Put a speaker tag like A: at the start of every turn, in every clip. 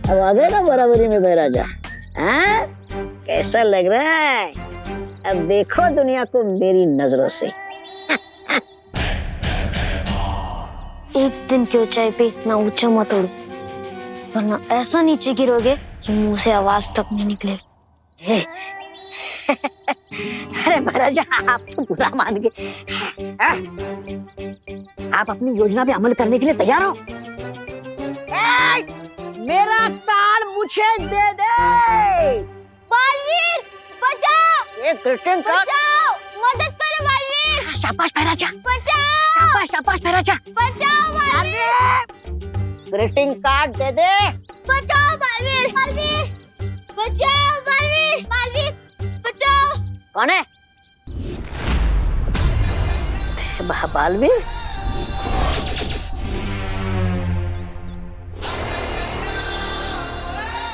A: अब आ गए ना बराबरी में बहराजा। हाँ, कैसा लग रहा है? अब देखो दुनिया को मेरी नजरों से।
B: एक दिन की ऊंचाई पे इतना ऊंचा मत उड़ो, वरना ऐसा नीचे गिरोगे कि मुंह से आवाज तक नहीं निकलेगी।
A: अरे महाराजा, आप तो बुरा मान गए। आप अपनी योजना पे अमल करने के लिए तैयार हो? मेरा कार्ड मुझे दे दे।
B: बालवीर बचाओ!
A: ये ग्रीटिंग कार्ड।
B: बचाओ! मदद करो बालवीर!
A: शाबाश महाराजा,
B: बचाओ!
A: शाबाश शाबाश महाराजा।
B: बचाओ बालवीर!
A: ग्रीटिंग कार्ड दे दे।
B: बचाओ बालवीर! बालवीर! बचाओ बालवीर! बालवीर! बचाओ!
A: कौन है? बालवीर?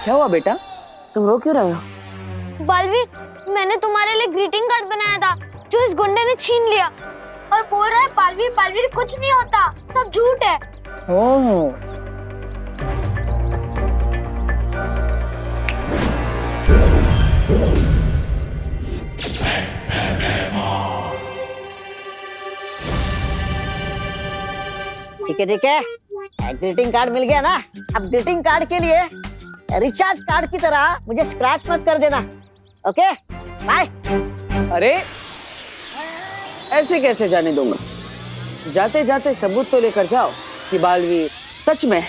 C: क्या हुआ बेटा, तुम रो क्यों रहे हो?
B: बालवीर, मैंने तुम्हारे लिए ग्रीटिंग कार्ड बनाया था जो इस गुंडे ने छीन लिया और बोल रहा है बालवीर बालवीर कुछ नहीं होता, सब झूठ है।
C: ओह,
A: ठीक है, ग्रीटिंग कार्ड मिल गया ना। अब ग्रीटिंग कार्ड के लिए रिचार्ज कार्ड की तरह मुझे स्क्रैच मत कर देना। Okay, bye.
C: अरे ऐसे कैसे जाने दूंगा? जाते जाते सबूत तो लेकर जाओ कि बालवीर सच में।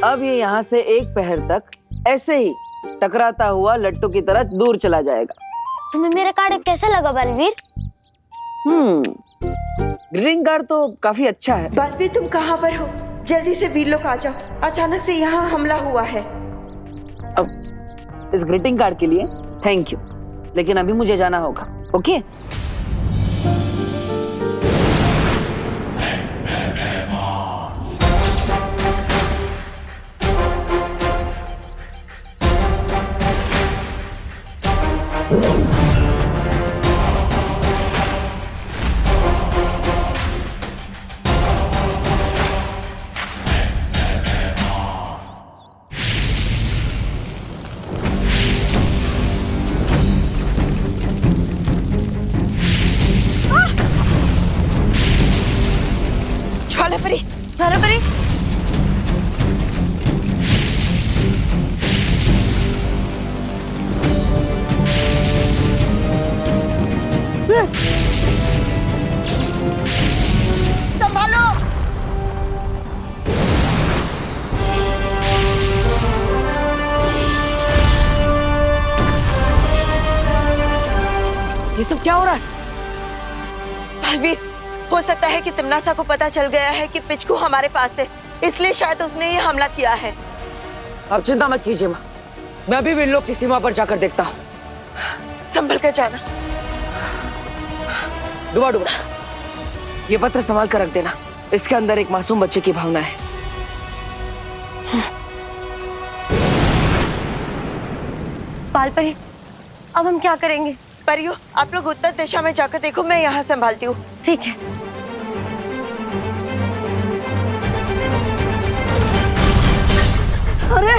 C: अब ये यहाँ से एक पहर तक ऐसे ही टकराता हुआ लट्टू की तरह दूर चला जाएगा।
B: तुम्हें मेरा कार्ड कैसा लगा बालवीर?
C: ग्रीटिंग कार्ड तो काफी अच्छा है।
D: बालवीर, तुम कहाँ पर हो? जल्दी से वीर लोग आ जाओ, अचानक से यहाँ हमला हुआ है।
C: अब इस ग्रीटिंग कार्ड के लिए थैंक यू, लेकिन अभी मुझे जाना होगा। ओके?
D: ज्वालापरी,
B: ज्वालापरी!
D: संभालो!
C: ये सब क्या हो रहा है?
D: बालवीर, हो सकता है कि तिमनासा को पता चल गया है कि पिचकू हमारे पास है, इसलिए शायद उसने ये हमला किया है।
C: अब चिंता मत कीजिए माँ, मैं अभी भी इन लोग की सीमा पर जाकर देखता हूँ।
D: संभल कर जाना।
C: डुबा डुबा, ये पत्र संभाल कर रख देना, इसके अंदर एक मासूम बच्चे की भावना है।
B: बालपरी, अब हम क्या करेंगे?
D: परियो, आप लोग उत्तर दिशा में जाकर देखो, मैं यहाँ संभालती हूँ।
B: ठीक है।
A: अरे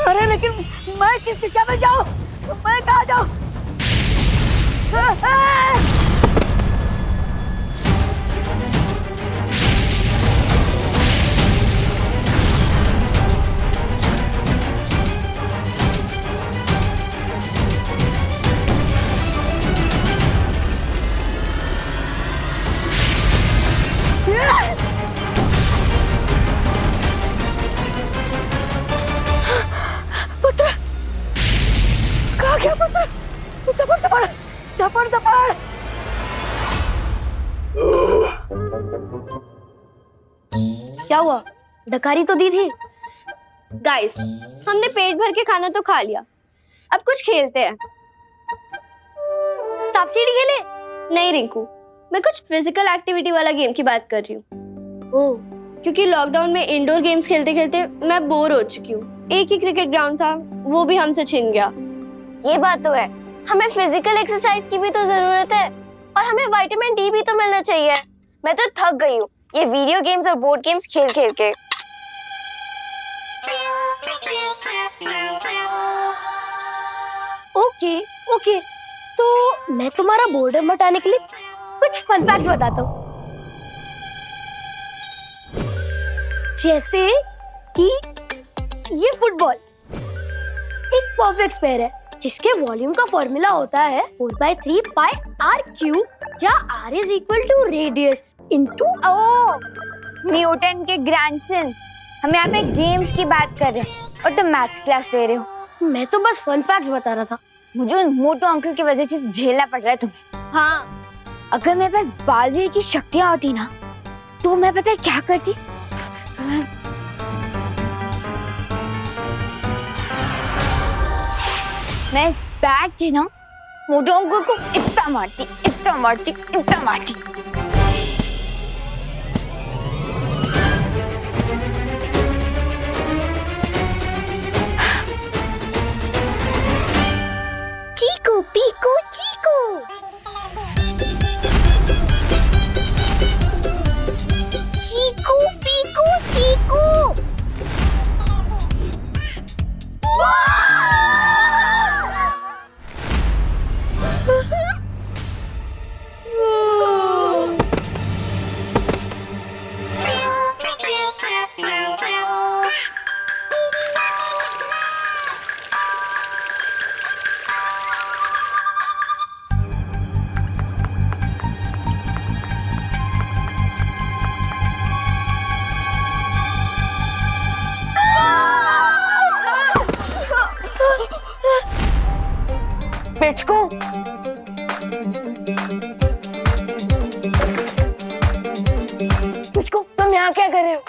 A: अरे, लेकिन मैं किस दिशा में जाऊं? मैं कहाँ जाऊं? पुत्र, कहाँ गया पुत्र? दपड़ दपड़ दपड़ दपड़।
B: क्या हुआ? डकारी तो दी थी। गाइस, हमने पेट भर के खाना तो खा लिया, अब कुछ खेलते हैं। सांप सीढ़ी खेले? नहीं रिंकू, मैं कुछ फिजिकल एक्टिविटी वाला गेम की बात कर रही हूँ। ओह, क्योंकि लॉकडाउन में इंडोर गेम्स खेलते खेलते मैं बोर हो चुकी हूँ।
E: एक ही क्रिकेट ग्राउंड था, वो भी हमसे छिन गया।
B: ये बात तो है, हमें फिजिकल एक्सरसाइज की भी तो जरूरत है और हमें विटामिन डी भी तो मिलना चाहिए। मैं तो थक गई हूँ ये वीडियो गेम्स और बोर्ड गेम्स खेल खेल के। ओके ओके, तो मैं तुम्हारा बोर्डम हटाने के लिए कुछ फन फैक्ट्स बताता हूँ। जैसे कि ये फुटबॉल एक परफेक्ट स्क्वायर है जिसके वॉल्यूम का फॉर्मूला होता है 4/3 पाई r क्यूब, जहाँ r is equal to radius into.
F: Oh, Newton के ग्रैंडसन। हम यहाँ पे गेम्स की बात कर रहे हैं और तुम मैथ्स क्लास दे रहे हो।
B: मैं तो बस फन फैक्ट्स बता रहा था।
F: मुझे उन मोटू अंकल की वजह से झेलना पड़ रहा है तुम्हें। हाँ, अगर मेरे पास बालवीर की शक्तियां होती ना, तो मैं पता है क्या करती? मैं इस बैट से ना मोटू अंकल को इतना मारती, इतना मारती, इतना मारती।
B: चीकू पीकू चीकू। चीकू पीकू चीकू।
D: पिचकू, पिचकू, तुम यहाँ क्या कर रहे हो?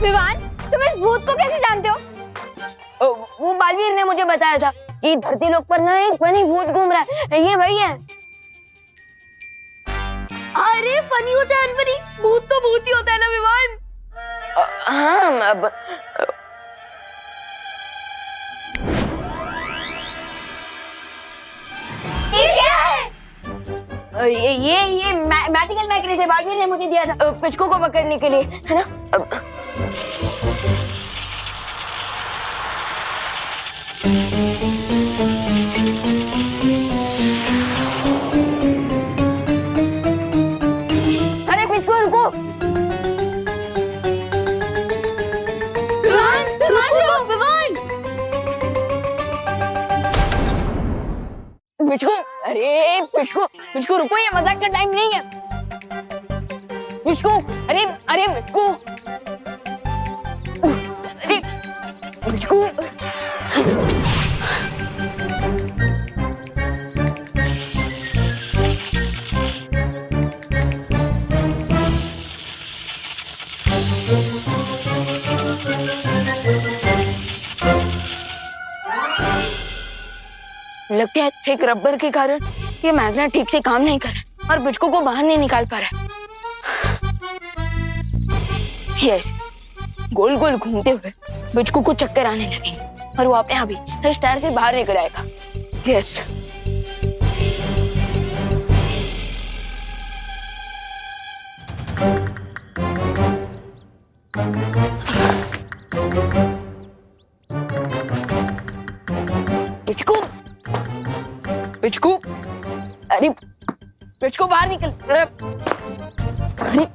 F: विवान, तुम इस भूत को कैसे जानते हो?
B: वो बालवीर ने मुझे बताया था कि धरती लोक पर ना एक फनी भूत घूम रहा है। ये वही है। अरे फनी हो चाहे अनफनी, भूत तो भूत ही होता है ना विवान। हाँ, अब ये मैजिकल मैकेनिज्म बालवीर ने मुझे दिया था पिचकू को पकड़ने के लिए, है ना? अरे पिचकू रुको।
F: विवान, विवान रुको, विवान।
D: पिचकू, अरे पिचकू, पिचकू रुको, ये मजाक का टाइम नहीं है। पिचकू, अरे अरे पिचकू, अरे पिचकू, लगता है थिक रबर के कारण ये मैग्नेट ठीक से काम नहीं कर रहा और पिचकू को बाहर नहीं निकाल पा रहा। यस, गोल गोल घूमते हुए पिचकू को चक्कर आने लगेंगे और वो अपने आप ही इस टायर से बाहर निकल आएगा। यस, पिचकू, पिचकू, अरे पिचकू बाहर निकल। अरे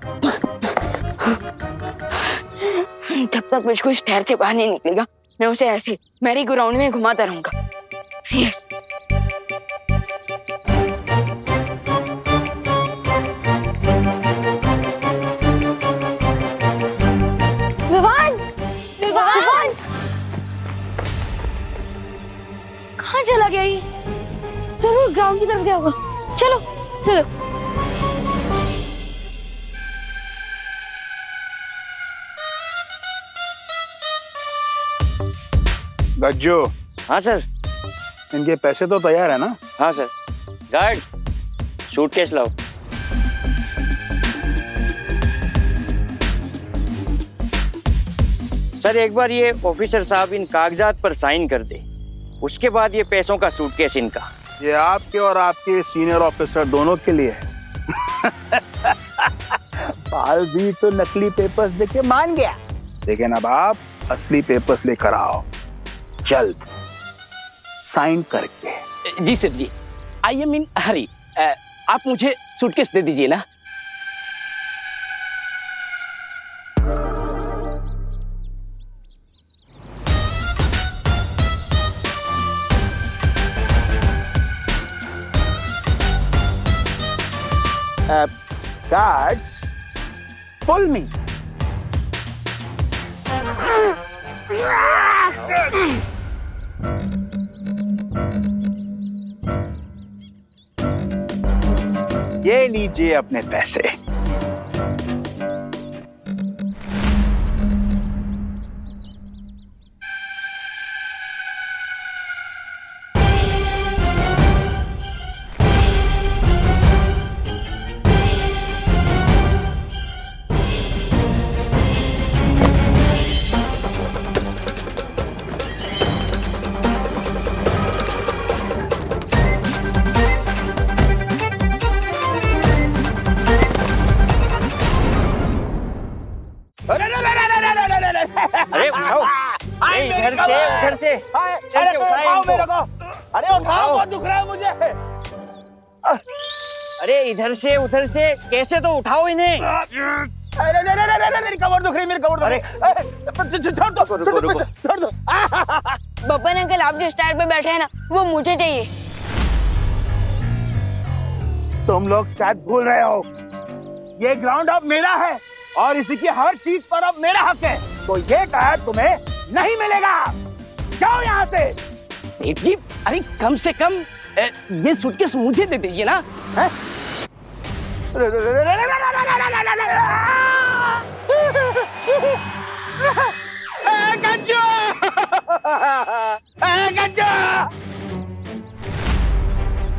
D: जब तक पिचकू इस ठहर से बाहर नहीं निकलेगा, मैं उसे ऐसे मैरी गो राउंड में घुमाता रहूंगा। यस,
B: विवान, विवान, कहाँ चला गया ये? जरूर ग्राउंड की तरफ गया होगा। चलो चलो।
G: गज्जू,
H: हाँ सर।
G: इनके पैसे तो तैयार है ना?
H: हाँ सर। गार्ड, सूटकेस लाओ। सर एक बार ये ऑफिसर साहब इन कागजात पर साइन कर दे, उसके बाद ये पैसों का सूटकेस इनका।
G: ये आपके और आपके सीनियर ऑफिसर दोनों के लिए है। बालवीर तो नकली पेपर्स देके मान गया, लेकिन अब आप असली पेपर्स लेकर आओ जल्द, साइन करके।
I: जी सर जी, आई एम इन हरी। आप मुझे सूटकेस दे दीजिए ना।
G: गार्ड्स, पुल मी। ये लीजिए अपने पैसे।
H: अरे उठाओ, अरे उधर से चल के उठाओ इनको।
G: अरे उठाओ, बहुत दुख रहा है मुझे।
H: अरे इधर से उधर से कैसे तो उठाओ इन्हें।
G: अरे मेरी कमर दुख रही, मेरी कमर दुख रही। छोड़ दो, छोड़ दो।
D: बब्बन अंकल, आप जिस टायर पे बैठे हैं ना, वो मुझे चाहिए।
G: तुम लोग शायद भूल रहे हो, ये ग्राउंड अब मेरा है और इसी की हर चीज पर अब मेरा हक है, तो ये टायर तुम्हें नहीं मिलेगा। जाओ यहाँ से।
I: सेठ जी, अरे कम से कम ये सूटकेस मुझे दे दीजिए ना।
G: हैं? गज्जू! गज्जू!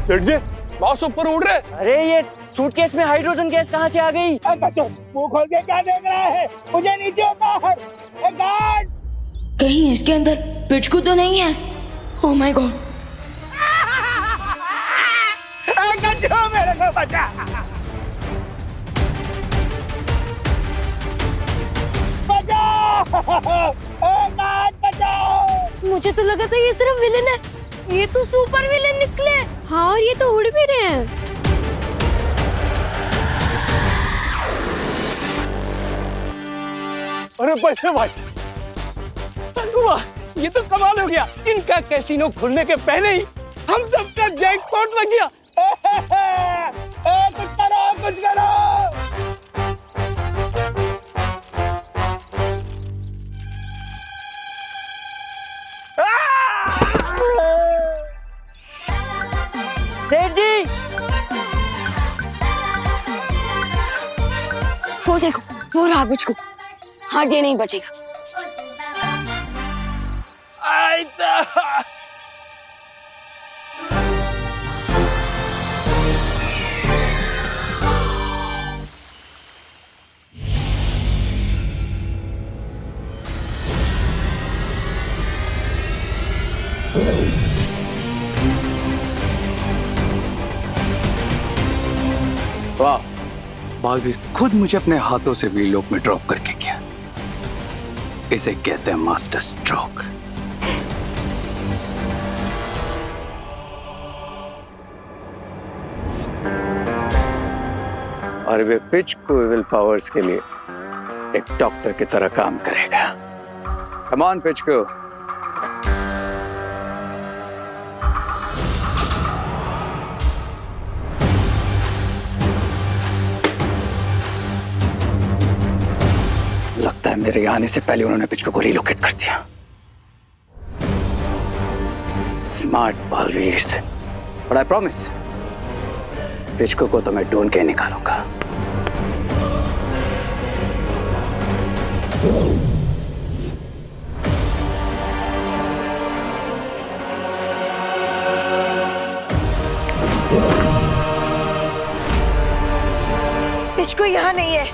I: सेठ जी, बॉस ऊपर उड़ रहे।
H: अरे ये सूटकेस में हाइड्रोजन गैस कहाँ से आ गई?
G: गज्जू, मुंह खोल के क्या देख रहा है? मुझे नीचे उतार। गार्ड!
D: कहीं इसके अंदर पिचकू तो नहीं है? Oh my God.
G: गज्जू, मेरे को बचा। बचाओ! गार्ड, बचाओ!
E: मुझे तो लगा था ये सिर्फ विलेन है, ये तो सुपर विलेन निकले। हाँ, और ये तो उड़ भी रहे हैं।
I: अरे पैसे भाई, वाह, ये तो कमाल हो गया। इनका कैसीनो खुलने के पहले ही हम सबका जैकपॉट लग गया।
G: कुछ करो, कुछ करो।
H: सेठ जी,
D: वो देखो, वो रहा पिचकू। हाँ, ये नहीं बचेगा।
J: वाह, बालवीर खुद मुझे अपने हाथों से व्हीलॉक में ड्रॉप करके किया। इसे कहते हैं मास्टर स्ट्रोक। और वे पिच को विल पावर्स के लिए एक डॉक्टर की तरह काम करेगा। कम ऑन पिच को। लगता है मेरे आने से पहले उन्होंने पिचको को रिलोकेट कर दिया। स्मार्ट बालवीर से। बट आई प्रॉमिस, पिचको को तो मैं ढूंढ के निकालूंगा।
K: पिचको यहाँ नहीं है।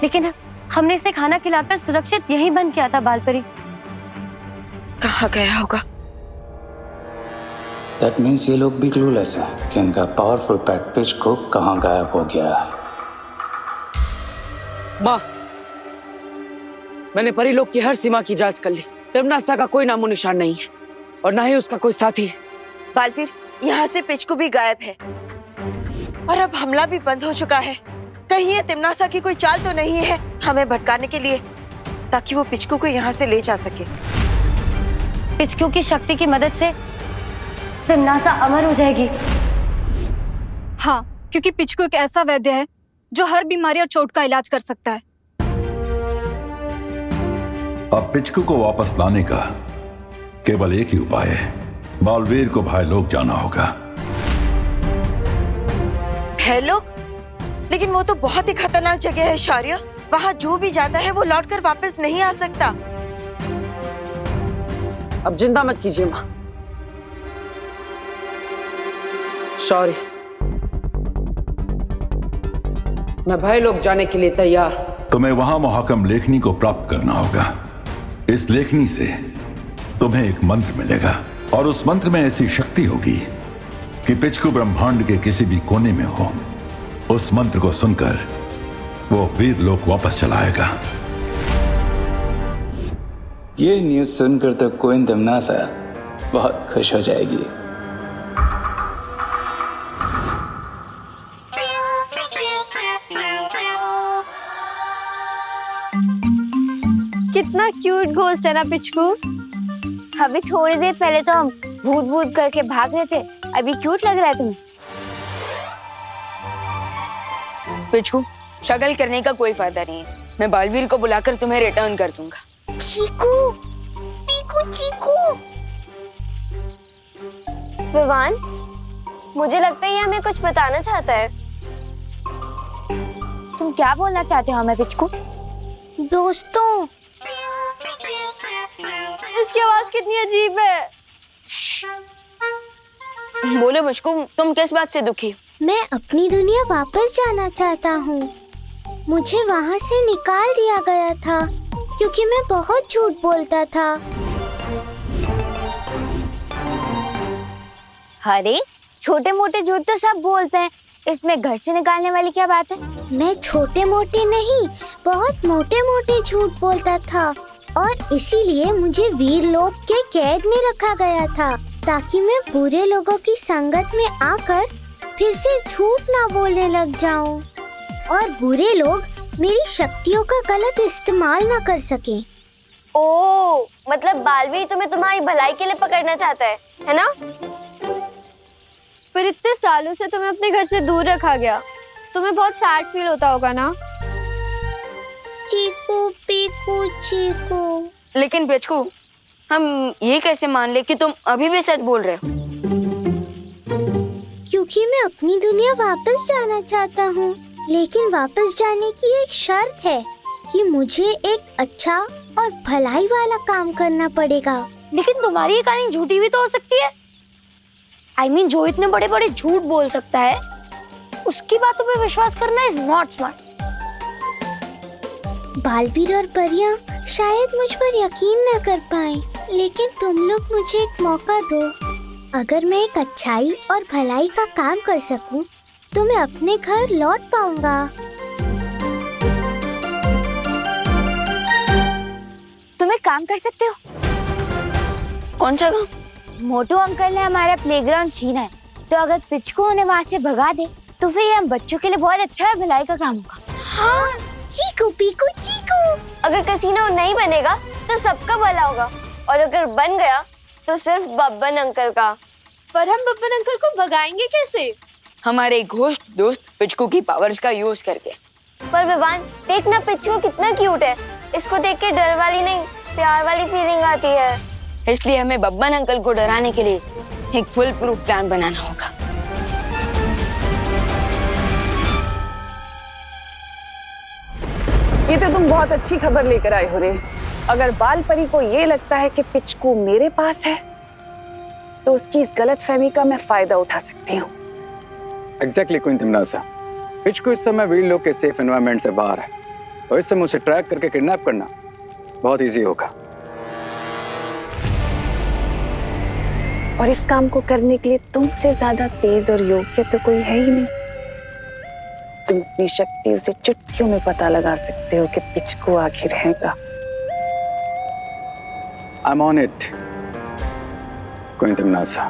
F: लेकिन अब
K: हमने इसे खाना खिलाकर सुरक्षित यहीं बंद किया था बालपरी।
D: कहाँ गया होगा?
J: दैट मीन्स ये लोग भी क्लूलेस हैं कि इनका पावरफुल पेट पिचकू कहाँ गायब हो गया है।
C: माँ, मैंने परीलोक की हर सीमा की जांच कर ली। तिम्नासा का कोई नामो निशान नहीं है और ना ही उसका कोई साथी है।
L: बालवीर, यहाँ से पिचकू भी गायब है और अब हमला भी बंद हो चुका है। कहीं ये तिम्नासा की कोई चाल तो नहीं है हमें भटकाने के लिए, ताकि वो पिचकू को यहाँ से ले जा सके।
K: पिचकू की शक्ति की मदद से तिम्नासा अमर हो जाएगी।
E: हाँ, क्योंकि पिचकू एक ऐसा वैद्य है जो हर बीमारी और चोट का इलाज कर सकता है।
M: अब पिचकू को वापस लाने का केवल एक ही उपाय है, बालवीर को भाईलोक जाना होगा।
L: भाईलोक? लेकिन वो तो बहुत ही खतरनाक जगह है शौर्य। वहाँ जो भी जाता है वो लौटकर वापस नहीं आ सकता।
C: अब चिंता मत कीजिए माँ। शौर्य, मैं भाईलोक जाने के लिए तैयार।
M: तुम्हें वहां मुहकम लेखनी को प्राप्त करना होगा। इस लेखनी से तुम्हें एक मंत्र मिलेगा और उस मंत्र में ऐसी शक्ति होगी कि पिचकू ब्रह्मांड के किसी भी कोने में हो, उस मंत्र को सुनकर वो वीर लोक वापस चला आएगा।
J: ये न्यूज सुनकर तो क्वीन तिम्नासा बहुत खुश हो जाएगी।
E: कितना क्यूट घोस्ट है ना पिचकू।
F: अभी थोड़ी देर पहले तो हम भूत भूत करके भाग रहे थे, अभी क्यूट लग रहा है तुम्हें।
D: पिचकू, शगल करने का कोई फायदा नहीं है। मैं बालवीर को बुलाकर तुम्हें रिटर्न कर दूंगा।
F: चीकू, पीकू, चीकू। विवान, मुझे लगता है ये हमें कुछ बताना चाहता है। तुम क्या बोलना चाहते हो हमें पिचकू? दोस्तों।
E: इसकी आवाज कितनी अजीब है।
D: बोलो पिचकू, तुम किस बात से दुखी हो?
F: मैं अपनी दुनिया वापस जाना चाहता हूँ। मुझे वहाँ से निकाल दिया गया था क्योंकि मैं बहुत झूठ बोलता था। अरे छोटे मोटे झूठ तो सब बोलते हैं, इसमें घर से निकालने वाली क्या बात है? मैं छोटे मोटे नहीं, बहुत मोटे मोटे झूठ बोलता था और इसीलिए मुझे वीर लोक के कैद में रखा गया था, ताकि मैं बुरे लोगों की संगत में आकर फिर से झूठ ना बोलने लग जाऊं और बुरे लोग मेरी शक्तियों का गलत इस्तेमाल ना कर सके।
B: ओ, मतलब बालवीर तुम्हें तुम्हारी भलाई के लिए पकड़ना चाहता है ना?
E: पर इतने सालों से तुम्हें अपने घर से दूर रखा गया, तुम्हें बहुत सैड फील होता होगा ना?
F: चीकू, पीकू, चीकू।
D: लेकिन पिचकू, हम ये कैसे मान ले कि तुम अभी भी सच बोल रहे हो?
F: क्योंकि मैं अपनी दुनिया वापस जाना चाहता हूँ, लेकिन वापस जाने की एक शर्त है कि मुझे एक अच्छा और भलाई वाला काम करना पड़ेगा।
B: लेकिन तुम्हारी ये कहानी झूठी भी तो हो सकती है। I mean, जो इतने बड़े बड़े झूठ बोल सकता है, उसकी बातों पे विश्वास करना इज नॉट स्मार्ट।
F: बालवीर और परियां शायद मुझ पर यकीन न कर पाए, लेकिन तुम लोग मुझे एक मौका दो। अगर मैं एक अच्छाई और भलाई का काम कर सकूं, तो मैं अपने घर लौट पाऊंगा। तुम एक काम कर सकते हो।
D: कौन सा काम?
F: मोटू अंकल ने हमारा प्लेग्राउंड छीना है, तो अगर पिचकू उन्हें वहाँ से भगा दे तो फिर हम बच्चों के लिए बहुत अच्छा है, भलाई का काम होगा। हाँ, चीकू पीकू चीकू।
B: अगर कैसीनो नहीं बनेगा तो सबका भला होगा, और अगर बन गया तो सिर्फ बब्बन अंकल का।
E: पर हम बब्बन अंकल को भगाएंगे कैसे?
D: हमारे घोस्ट दोस्त पिचकू की पावर्स का यूज करके।
B: पर विवान, देखना पिचकू कितना क्यूट है। इसको देख के डर वाली नहीं, प्यार वाली फीलिंग आती है।
D: इसलिए हमें बब्बन अंकल को डराने के लिए एक फुल प्रूफ प्लान बनाना होगा।
C: ये तो तुम बहुत अच्छी खबर लेकर आए हो रे। अगर बालपरी को ये लगता है कि पिचकू मेरे पास है, तो उसकी इस गलतफहमी का मैं फायदा उठा सकती हूँ।
J: एग्जैक्टली क्वीन तिम्नासा, पिचकू इस समय वीर लोक के सेफ एनवायरनमेंट से बाहर है और इससे मुझे ट्रैक करके किडनैप करना बहुत इजी होगा।
C: और इस काम को करने के लिए तुमसे ज्यादा तेज और योग्य तो कोई है ही नहीं। तुम अपनी शक्तियों से चुटकियों में पता लगा सकते हो कि पिचकू आखिर है का।
J: I'm on it, Queen Timnasa।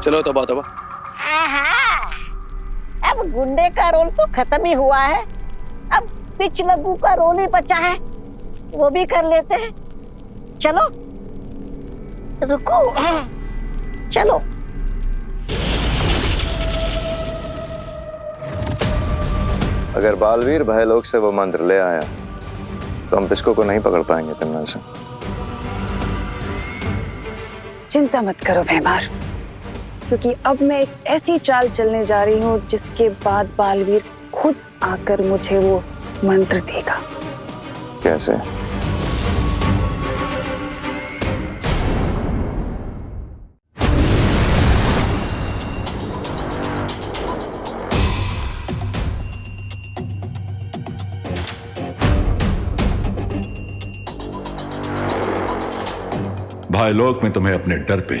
J: चलो तौबा तौबा।
A: अब गुंडे का रोल तो खत्म ही हुआ है, अब पिच लगू का रोल ही बचा है, वो भी कर लेते हैं। चलो रुको, चलो।
N: अगर बालवीर भयलोक से वो मंत्र ले आया तो हम पिचकू को नहीं पकड़ पाएंगे तिम्नासा।
C: चिंता मत करो भैमार, क्योंकि अब मैं एक ऐसी चाल चलने जा रही हूँ जिसके बाद बालवीर खुद आकर मुझे वो मंत्र देगा।
N: कैसे?
M: भाईलोक में तुम्हें अपने डर पे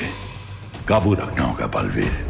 M: काबू रखना होगा बालवीर।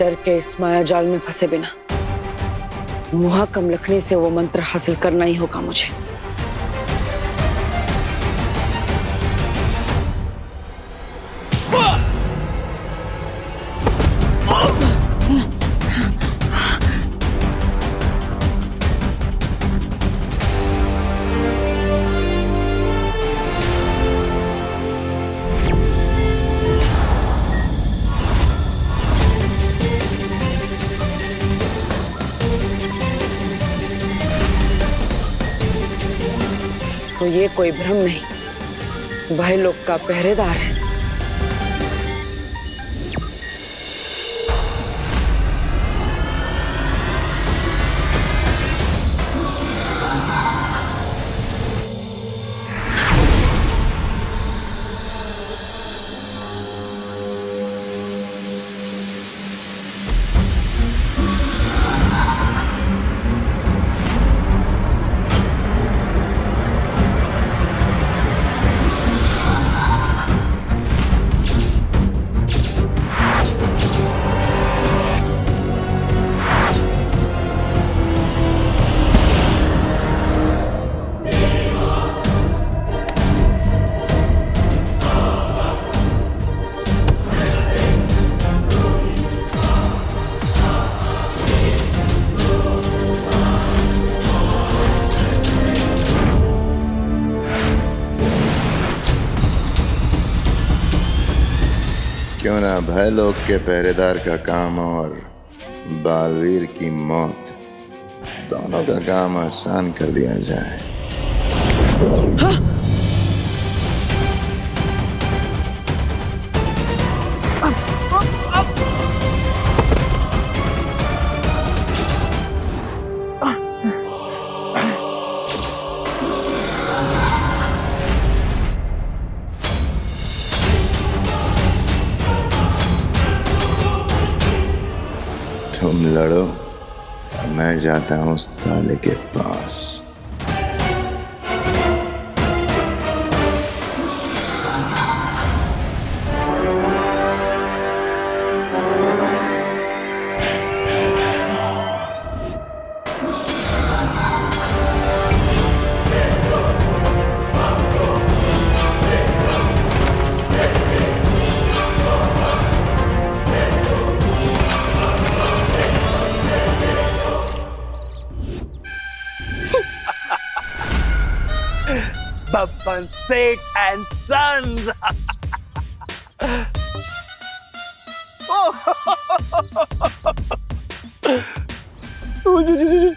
C: डर के इस माया जाल में फंसे बिना मुहा कम लखने से वो मंत्र हासिल करना ही होगा मुझे। तो ये कोई भ्रम नहीं, भाईलोक का पहरेदार है।
N: क्यों ना भयलोक के पहरेदार का काम और बालवीर की मौत, दोनों का काम आसान कर दिया जाए। तुम लड़ो, मैं जाता हूं उस ताले के पास।
G: Babban Seth and Sons.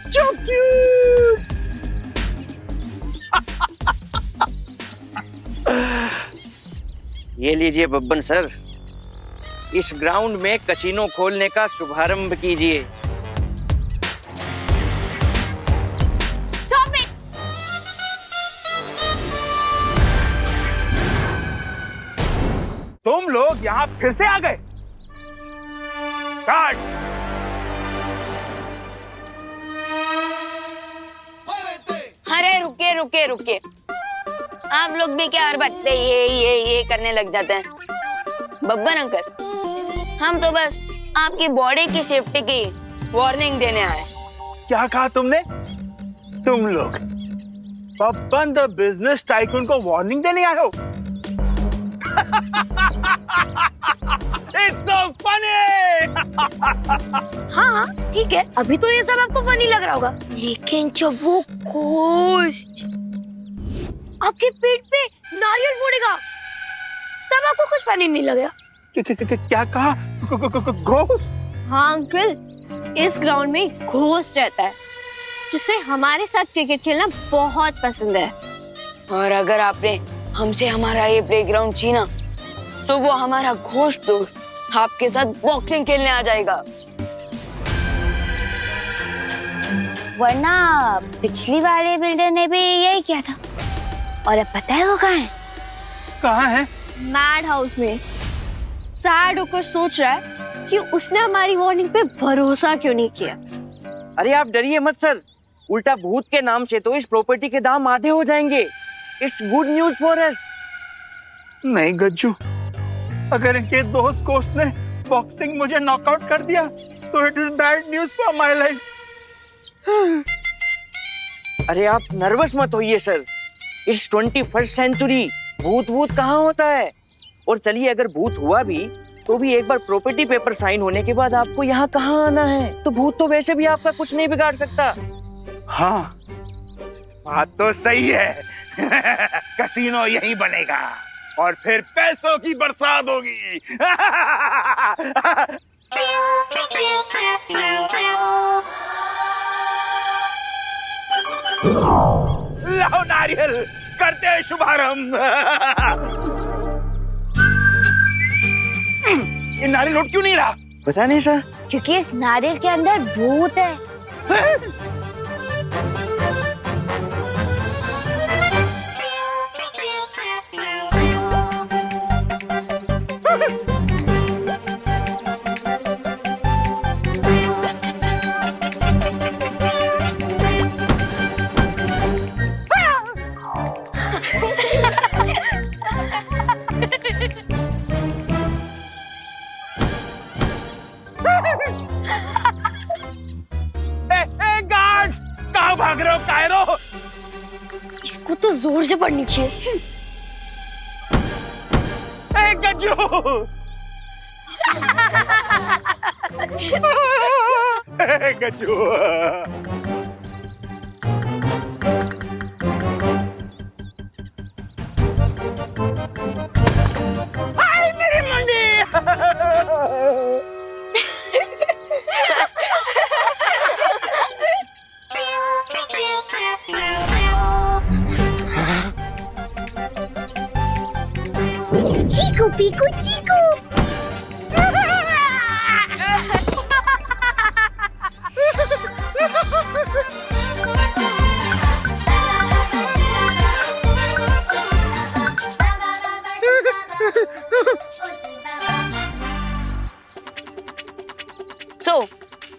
G: So cute.
H: ये लीजिए बब्बन सर, इस ग्राउंड में कसिनो खोलने का शुभारंभ कीजिए।
G: तुम लोग यहाँ फिर से आ गए? गार्ड्स!
D: अरे रुके रुके रुके, आप लोग भी क्या हर बात पे ये करने लग जाते हैं। बब्बन अंकल, हम तो बस आपकी बॉडी की सेफ्टी की वार्निंग देने आए।
G: क्या कहा तुमने? तुम लोग बब्बन द बिजनेस टाइकून को वार्निंग देने आए हो? It's so funny!
B: हाँ ठीक है, अभी तो ये सब आपको फनी लग रहा होगा, लेकिन जब वो घोस्ट आपके पेट पे नारियल फोड़ेगा तब आपको कुछ फनी नहीं लगेगा।
G: क्या कहा? घोस्ट?
B: हाँ अंकल, इस ग्राउंड में घोस्ट रहता है जिसे हमारे साथ क्रिकेट खेलना बहुत पसंद है।
D: और अगर आपने हमसे हमारा ये प्लेग्राउंड छीना तो वो हमारा घोस्ट दोस्त आपके साथ बॉक्सिंग खेलने आ जाएगा।
F: वरना पिछली वाले बिल्डर ने भी यही किया था। और अब पता है वो कहाँ है?
G: कहाँ है?
B: मैड हाउस में। सैड होकर सोच रहा है कि उसने हमारी वार्निंग पे भरोसा क्यों नहीं किया।
H: अरे आप डरिए मत सर, उल्टा भूत के नाम से तो इस प्रॉपर्टी के दाम आधे हो जाएंगे। It's good news for us.
G: नहीं गज्जू, अगर इनके दोस्त कोच ने बॉक्सिंग मुझे नॉकआउट कर दिया तो it is bad news for my life.
H: अरे आप नर्वस मत होइए सर, इस 21st सेंचुरी भूत कहाँ होता है। और चलिए, अगर भूत हुआ भी तो भी एक बार प्रॉपर्टी पेपर साइन होने के बाद आपको यहाँ कहाँ आना है। तो भूत तो वैसे भी आपका कुछ नहीं बिगाड़ सकता।
G: हाँ, बात तो सही है। कसिनो यहीं बनेगा और फिर पैसों की बरसात होगी। लाओ नारियल, करते हैं शुभारंभ। ये नारियल लौट क्यों नहीं रहा?
H: पता नहीं सर।
F: क्योंकि इस नारियल के अंदर भूत है।
G: गार्ड्स, कहाँ भाग रहे हो कायरो?
B: इसको तो जोर से पड़नी चाहिए।
G: गज्जू! गज्जू! हाय मेरी मंडी!
F: पीकू चीकू।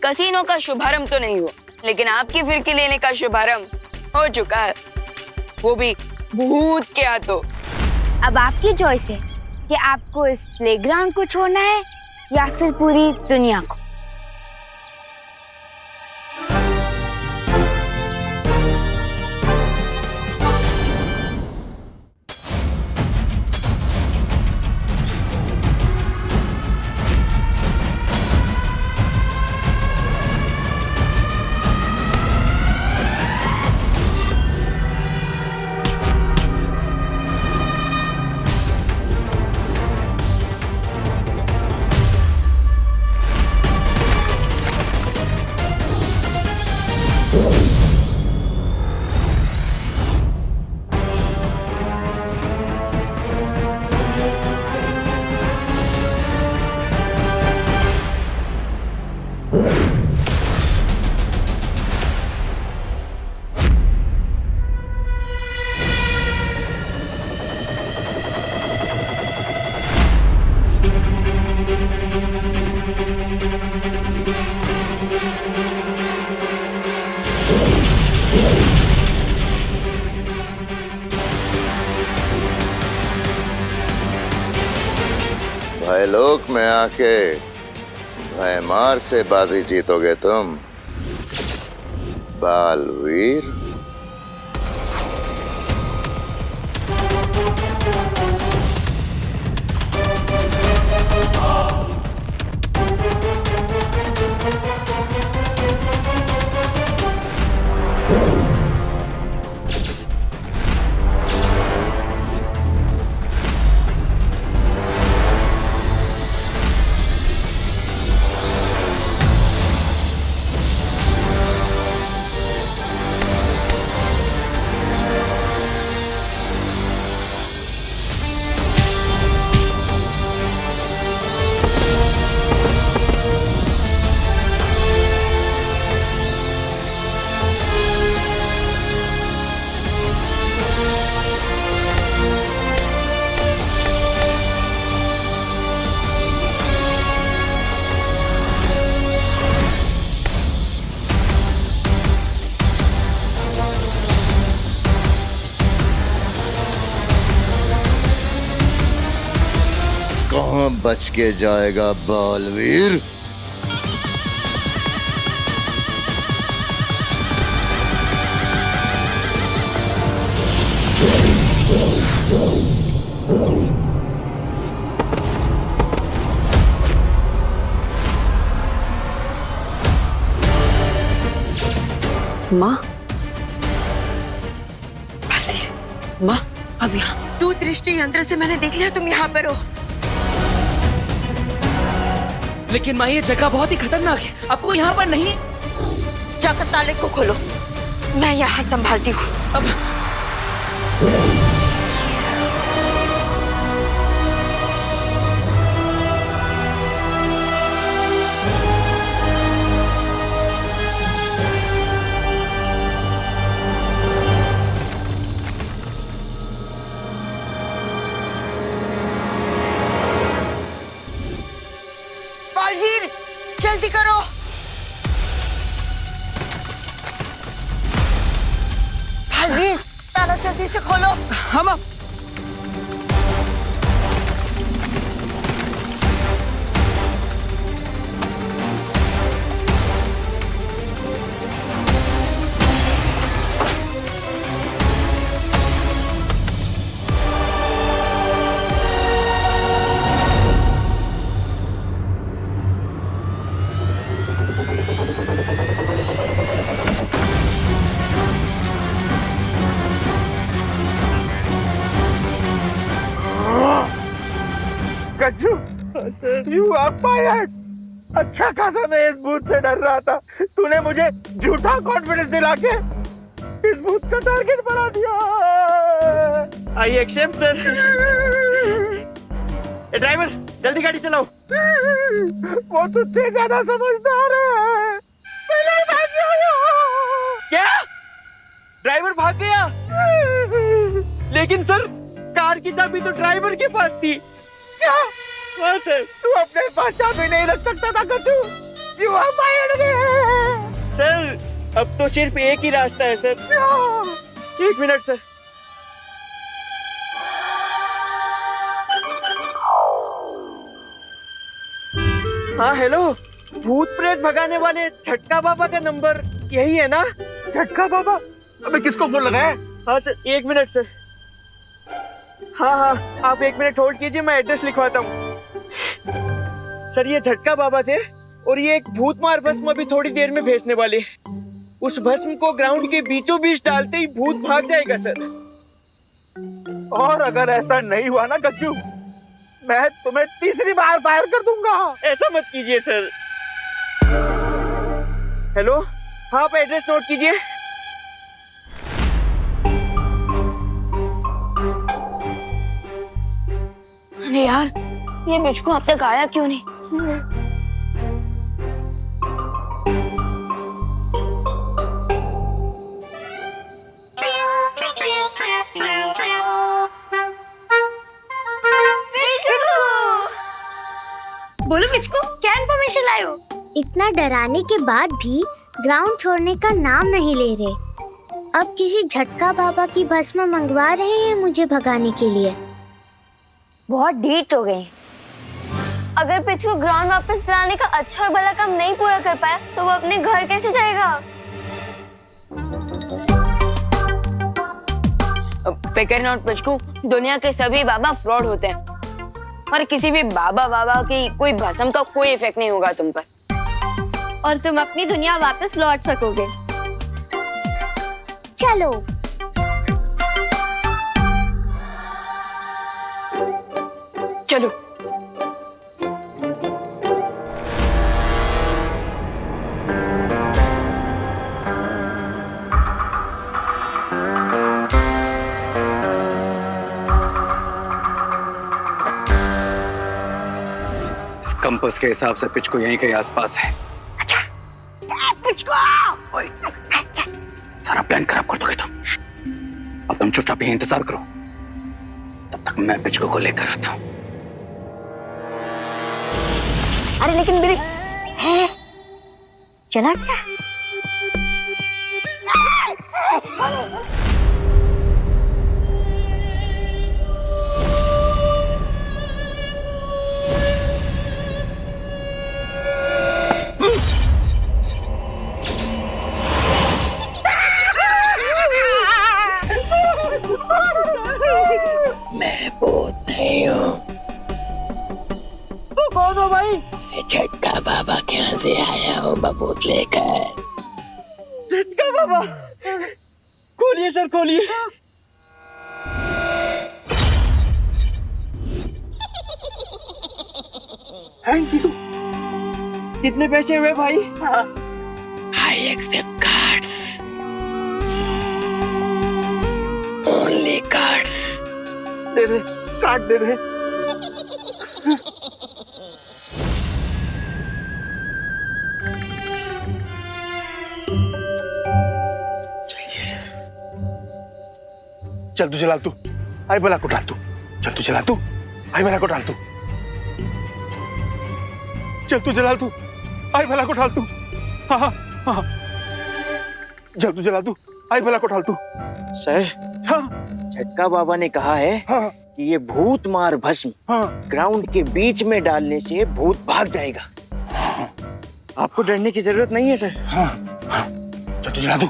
D: कसीनो का शुभारंभ तो नहीं हुआ, लेकिन आपकी फिरकी लेने का शुभारंभ हो चुका है, वो भी भूत के हाथों।
F: अब आपकी चॉइस है कि आपको इस प्लेग्राउंड को छोड़ना है या फिर पूरी दुनिया को।
N: भयलोक में आके भयमार से बाजी जीतोगे तुम बालवीर। कहाँ बच के जाएगा बालवीर।
C: माँ, माँ, अब यहाँ।
L: तू दृष्टि यंत्र से मैंने देख लिया तुम यहाँ पर हो।
I: लेकिन माँ, ये जगह बहुत ही खतरनाक है, आपको यहाँ पर नहीं।
L: जाकर ताले को खोलो, मैं यहाँ संभालती हूँ।
I: अब
L: बालवीर, जल्दी करो। बालवीर, ताला जल्दी से खोलो।
I: हम
G: गज्जू, you are fired। अच्छा खासा मैं इस भूत से डर रहा था, तूने मुझे झूठा कॉन्फिडेंस दिला के इस भूत का टारगेट बना दिया।
H: I accept sir. ड्राइवर जल्दी गाड़ी चलाओ।
G: वो तुझसे ज्यादा समझदार है।
H: क्या ड्राइवर भाग गया? लेकिन सर कार की चाबी तो ड्राइवर के पास थी।
G: क्या?
H: हाँ सर।
G: तू अपने पास चाबी नहीं रख सकता था कचू। You are fired।
H: सर अब तो सिर्फ एक ही रास्ता है सर। 1 minute sir. हाँ हेलो, भूत प्रेत भगाने वाले झटका बाबा का नंबर यही है ना?
G: झटका बाबा? अबे किसको फोन लगाया?
H: हाँ सर 1 मिनट सर। हाँ आप 1 मिनट होल्ड कीजिए, मैं एड्रेस लिखवाता हूँ। सर ये झटका बाबा थे और ये एक भूत मार भस्म अभी थोड़ी देर में भेजने वाले। उस भस्म को ग्राउंड के बीचों बीच डालते ही भूत भाग जाएगा सर।
G: और अगर ऐसा नहीं हुआ ना कच्चू, मैं तुम्हें तीसरी बार फायर कर दूंगा।
H: ऐसा मत कीजिए सर। हेलो, हाँ आप एड्रेस नोट कीजिए।
D: अरे यार, ये पिचकू अब तक आया क्यों नहीं?
B: बोलो पिचकू, क्या इन्फॉर्मेशन लाए हो?
F: इतना डराने के बाद भी ग्राउंड छोड़ने का नाम नहीं ले रहे। अब किसी झटका बाबा की भस्म मंगवा रहे हैं मुझे भगाने के लिए।
K: बहुत ढीठ हो गई। अगर पिचकू ग्राउंड वापस लाने का अच्छा और भला काम नहीं पूरा कर पाया तो वो अपने घर कैसे जाएगा?
D: फिकर नॉट पिचकू, दुनिया के सभी बाबा फ्रॉड होते हैं और किसी भी बाबा की कोई भस्म का कोई इफेक्ट नहीं होगा तुम पर
B: और तुम अपनी दुनिया वापस लौट सकोगे।
F: चलो।
D: चलो।
J: इस कंपास के हिसाब से पिचकू यहीं के आसपास है। ओए, सारा प्लान खराब कर दोगे तुम। अब तुम चुपचाप यहीं इंतजार करो, तब तक मैं पिचकू को लेकर आता हूँ।
A: अरे लेकिन मेरे है चला क्या?
J: मैं भूत नहीं हूँ।
H: कौन हो भाई?
J: झटका बाबा के यहाँ से आया हूँ बबूत लेकर।
H: झटका बाबा? खोलिए सर, खोलिए।
G: Thank you.
H: कितने पैसे हुए भाई?
J: I accept cards, only cards.
G: दे दे, कार्ड दे दे।
H: चलिए सर।
G: चल तू चला, तू आई भला को डाल तू। चल तू चला, तू आई भला को डाल तू। चल तू चला, तू आई भला को डाल तू। हाँ हाँ हाँ, चल तू चला, तू आई भला को डाल तू।
H: सर
G: हाँ
H: झटका बाबा ने कहा है
G: हाँ
H: कि ये भूत मार भस्म ग्राउंड के बीच में डालने से भूत भाग जाएगा। आपको डरने की जरूरत नहीं है सर।
G: हाँ हाँ, चल तू चला, तू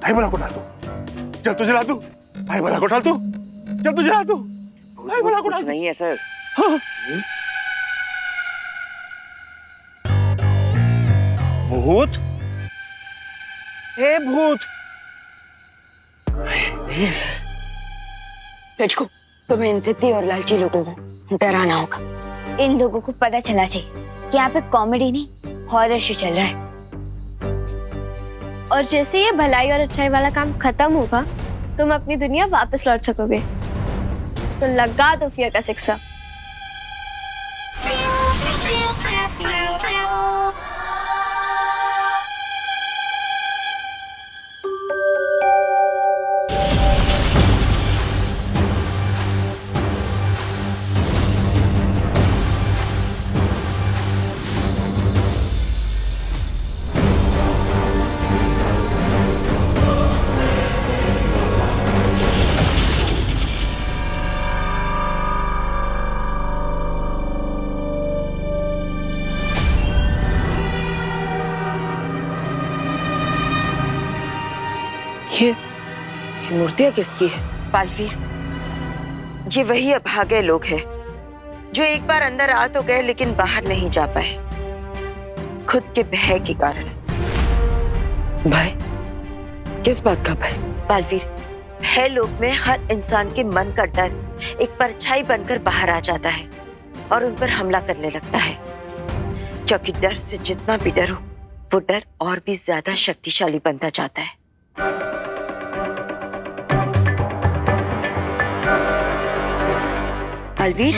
G: आई भला को डाल तू। चल तू चला, तू आई भला को डाल तू। चल तू चला, तू आई भला को डाल।
H: कुछ नहीं है सर।
G: हाँ। भूत? हे भूत?
H: नहीं है सर।
D: पिचकू, तुम्हें इन जिद्दी और लालची लोगों को डराना होगा।
F: इन लोगों को पता चला चाहिए कि यहाँ पे कॉमेडी नहीं हॉरर शो चल रहा है।
B: और जैसे ये भलाई और अच्छाई वाला काम खत्म होगा तुम अपनी दुनिया वापस लौट सकोगे। तो लगा दो फियर का शिक्षा।
L: ये मूर्तियां किसकी है? बालवीर, ये वही अभागे लोग हैं जो एक बार अंदर आ तो गए लेकिन बाहर नहीं जा पाए, खुद के भय के कारण।
O: भय? किस बात का भय?
L: बालवीर, भय लोग में हर इंसान के मन का डर एक परछाई बनकर बाहर आ जाता है और उन पर हमला करने लगता है, क्योंकि डर से जितना भी डरो वो डर और भी ज्यादा शक्तिशाली बनता जाता है। बालवीर,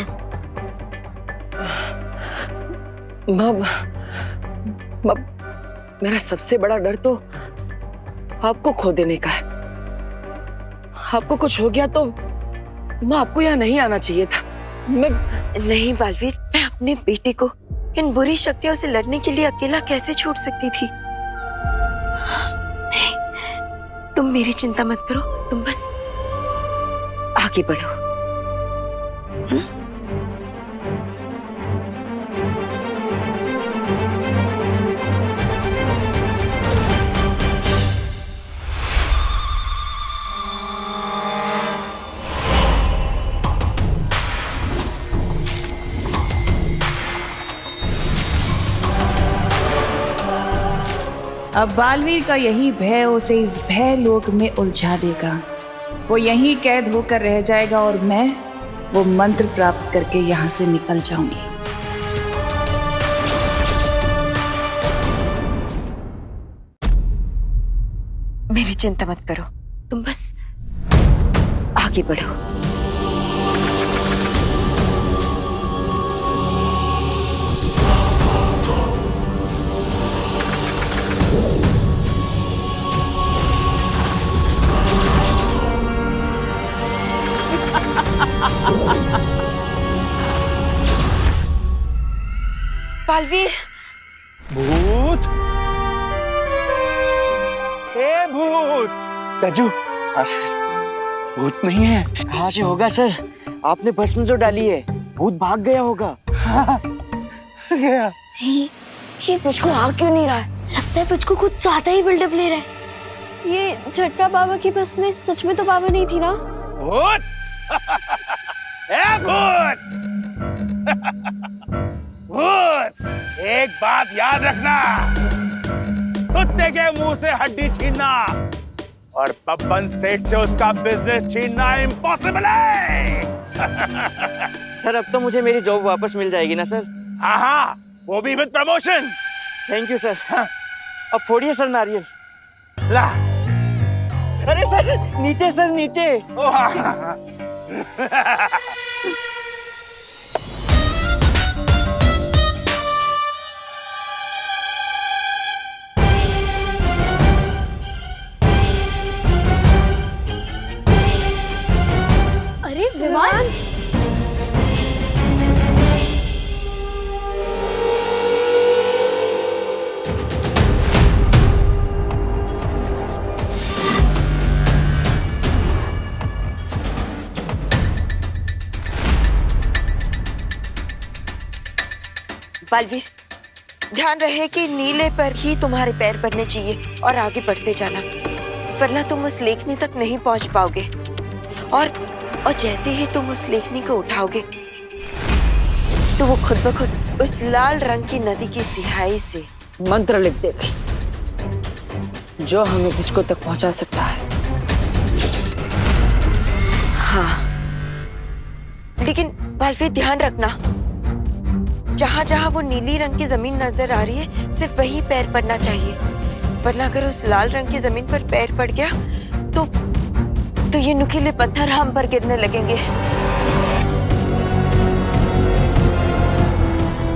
O: मेरा सबसे बड़ा डर तो आपको खो देने का है। आपको कुछ हो गया तो माँ, आपको यहाँ नहीं आना चाहिए था।
L: नहीं बालवीर, मैं अपने बेटे को इन बुरी शक्तियों से लड़ने के लिए अकेला कैसे छोड़ सकती थी? नहीं, तुम मेरी चिंता मत करो, तुम बस आगे बढ़ो।
P: अब बालवीर का यही भय उसे इस भय लोक में उलझा देगा। वो यहीं कैद होकर रह जाएगा और मैं वो मंत्र प्राप्त करके यहाँ से निकल जाऊंगी।
L: मेरी चिंता मत करो, तुम बस आगे बढ़ो। बालवीर,
G: भूत, ए भूत।
H: गजू,
G: हाँ सर, भूत नहीं है।
H: कहाँ से होगा सर? आपने भस्म जो डाली है, भूत भाग गया होगा।
G: हाँ, गया।
B: ये पिचकू आ क्यों नहीं रहा है? लगता है पिचकू कुछ ज्यादा ही बिल्डअप ले रहा है। ये झटका बाबा की बस में सच में तो बाबा नहीं थी ना?
G: भूत, ए भूत, भूत, एक बात याद रखना, कुत्ते के मुंह से हड्डी छीनना और बब्बन सेठ से उसका बिजनेस छीनना इम्पॉसिबल है।
H: सर, अब तो मुझे मेरी जॉब वापस मिल जाएगी ना सर?
G: हाँ हाँ, वो भी with promotion.
H: Thank you sir. अब फोड़िए सर नारियल।
G: ला।
H: अरे सर, नीचे सर, नीचे।
B: अरे विमान,
L: बालवीर, ध्यान रहे कि नीले पर ही तुम्हारे पैर पड़ने चाहिए और आगे बढ़ते जाना, वरना तुम उस लेखनी तक नहीं पहुंच पाओगे। और जैसे ही तुम उस लेखनी को उठाओगे तो वो खुद ब खुद उस लाल रंग की नदी की सिहाई से
O: मंत्र लिख देगी जो हमें पिचको तक पहुंचा सकता है।
L: हाँ, लेकिन बालवीर ध्यान रखना, जहां जहां वो नीली रंग की जमीन नजर आ रही है सिर्फ वही पैर पड़ना चाहिए, वरना अगर उस लाल रंग की जमीन पर पैर पड़ गया तो ये नुकीले पत्थर हम पर गिरने लगेंगे।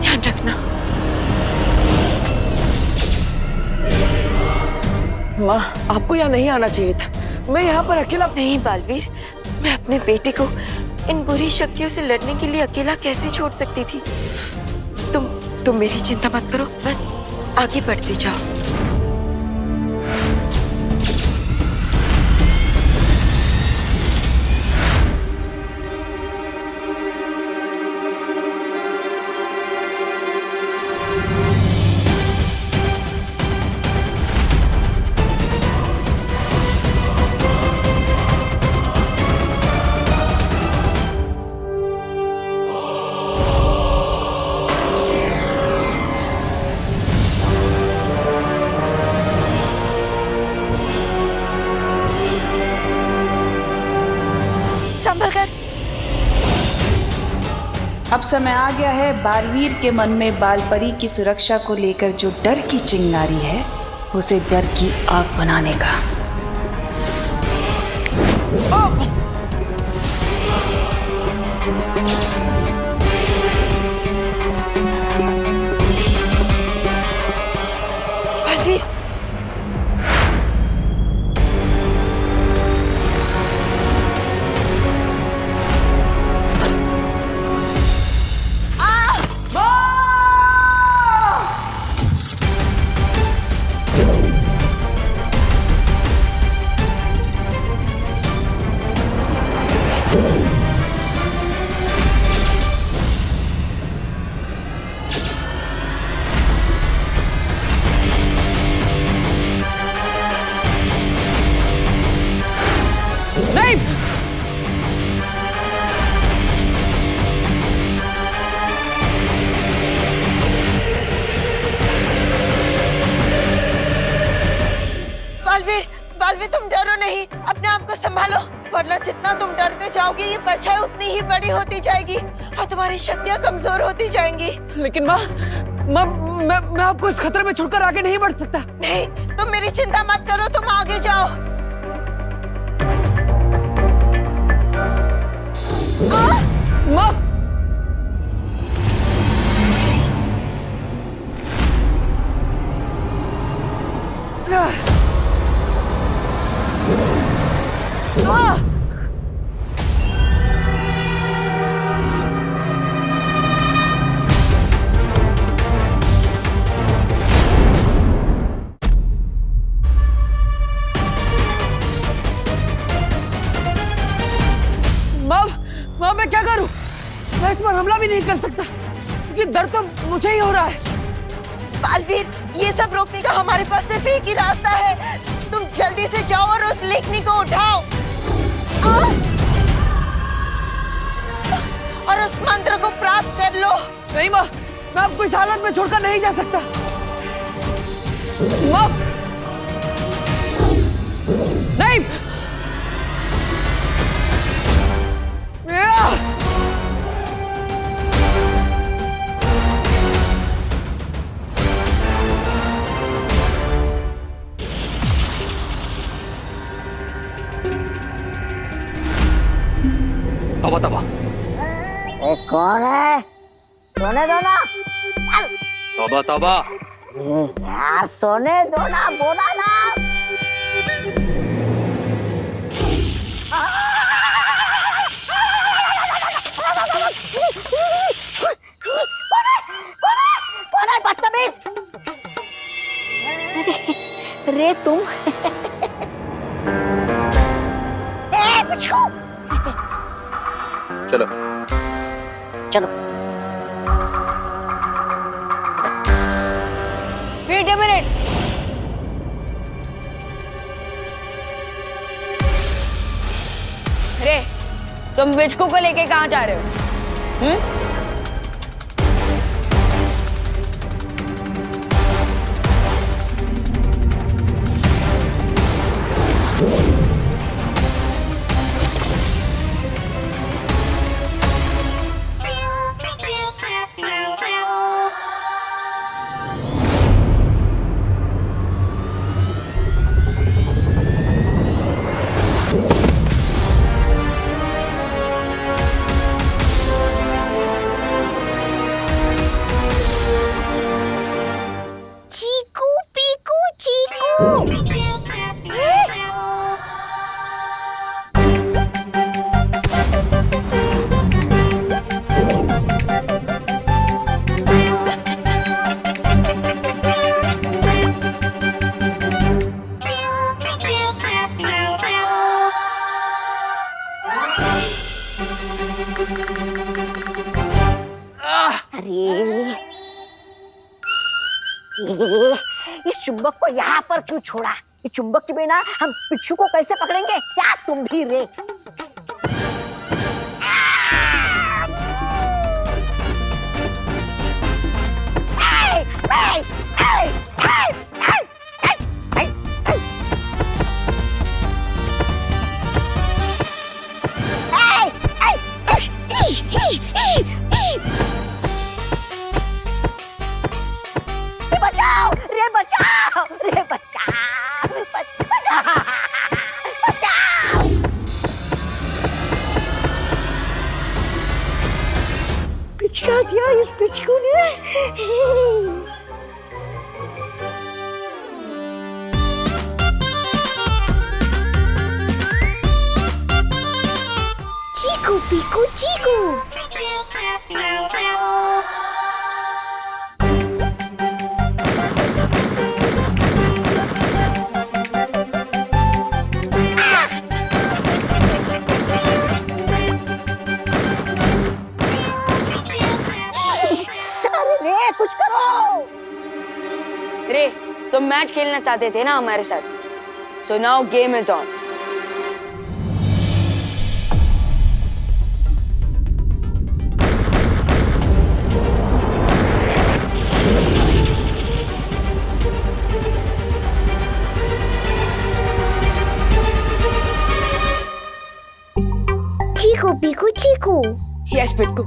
L: ध्यान रखना।
O: माँ, आपको यहाँ नहीं आना चाहिए था। मैं यहाँ पर अकेला
L: नहीं बालवीर, मैं अपने बेटे को इन बुरी शक्तियों से लड़ने के लिए अकेला कैसे छोड़ सकती थी? तुम मेरी चिंता मत करो, बस आगे बढ़ते जाओ। संभल कर।
P: अब समय आ गया है बालवीर के मन में बालपरी की सुरक्षा को लेकर जो डर की चिंगारी है उसे डर की आग बनाने का।
L: बालवीर, बालवीर, बालवीर, तुम डरो नहीं, अपने आप को संभालो, वरना जितना तुम डरते जाओगे ये परछाई उतनी ही बड़ी होती जाएगी और तुम्हारी शक्तियां कमजोर होती जाएंगी।
O: लेकिन माँ, मैं आपको इस खतरे में छोड़कर आगे नहीं बढ़ सकता।
L: नहीं, तुम मेरी चिंता मत करो, तुम आगे जाओ।
O: माँ, माँ, मैं क्या करूं? मैं इस पर हमला भी नहीं कर सकता क्योंकि दर्द तो मुझे ही हो रहा है।
L: बालवीर, ये सब रोकने का हमारे पास सिर्फ एक ही रास्ता है, तुम जल्दी से जाओ और उस लेखनी को उठाओ और उस मंत्र को प्राप्त कर लो।
O: नहीं माँ, मैं आपको इस हालत में छोड़कर नहीं जा सकता। माँ, नहीं।
J: तबा तबा,
A: कौन है? सोने दो ना।
J: तबा तबा,
A: यार सोने दो ना, बोला ना। कौन है बदतमीज? रे तुम पिचकू,
J: चलो
A: चलो।
D: वेट अ मिनट, अरे तुम पिचकू को लेके कहाँ जा रहे हो?
F: चीकू पीकू चीकू।
A: इस चुंबक को यहाँ पर क्यों छोड़ा? इस चुंबक के बिना हम पिच्छू को कैसे पकड़ेंगे? क्या तुम भी रे? दिया इस पिचकू ने।
F: चीकू पीकू चीकू।
A: रे कुछ करो।
D: रे तुम मैच खेलना चाहते थे ना हमारे साथ, so now game is on.
F: Cheeku Peeku Cheeku.
D: Yes Pittu,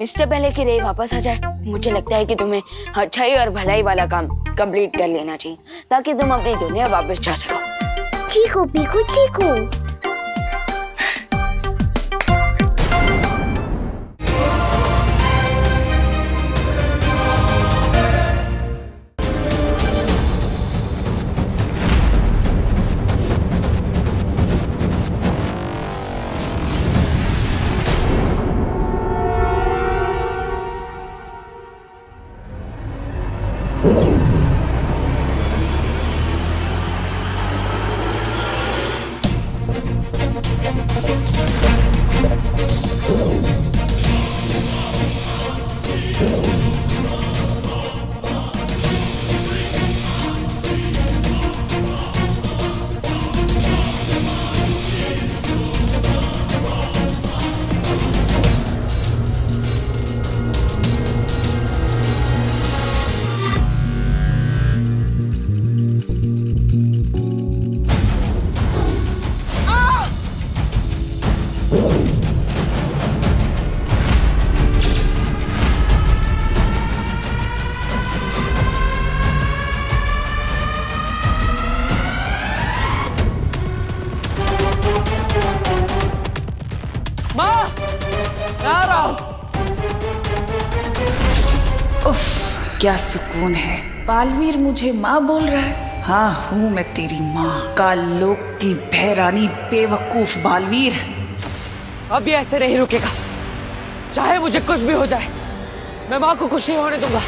D: इससे पहले कि रे वापस आ जाए, मुझे लगता है कि तुम्हें अच्छाई और भलाई वाला काम कंप्लीट कर लेना चाहिए ताकि तुम अपनी दुनिया वापस जा सको।
F: चीकू पीकू चीकू।
P: क्या सुकून है। बालवीर मुझे माँ बोल रहा है। हाँ हूँ मैं तेरी माँ, कालोक की भैरानी बेवकूफ बालवीर।
O: अब ये ऐसे नहीं रुकेगा, चाहे मुझे कुछ भी हो जाए, मैं माँ को कुछ नहीं होने दूंगा।